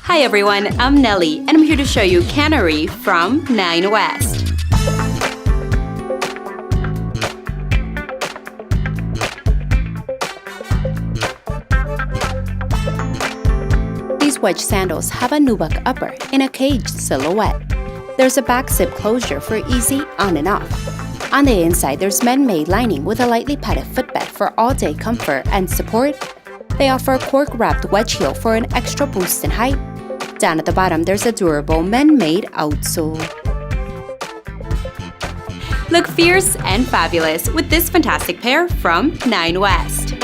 Hi everyone, I'm Nelly and I'm here to show you Canary from Nine West. These wedge sandals have a Nubuck upper in a caged silhouette. There's a back zip closure for easy on and off. On the inside, there's man-made lining with a lightly padded footbed for all-day comfort and support. They offer a cork-wrapped wedge heel for an extra boost in height. Down at the bottom, there's a durable man-made outsole. Look fierce and fabulous with this fantastic pair from Nine West.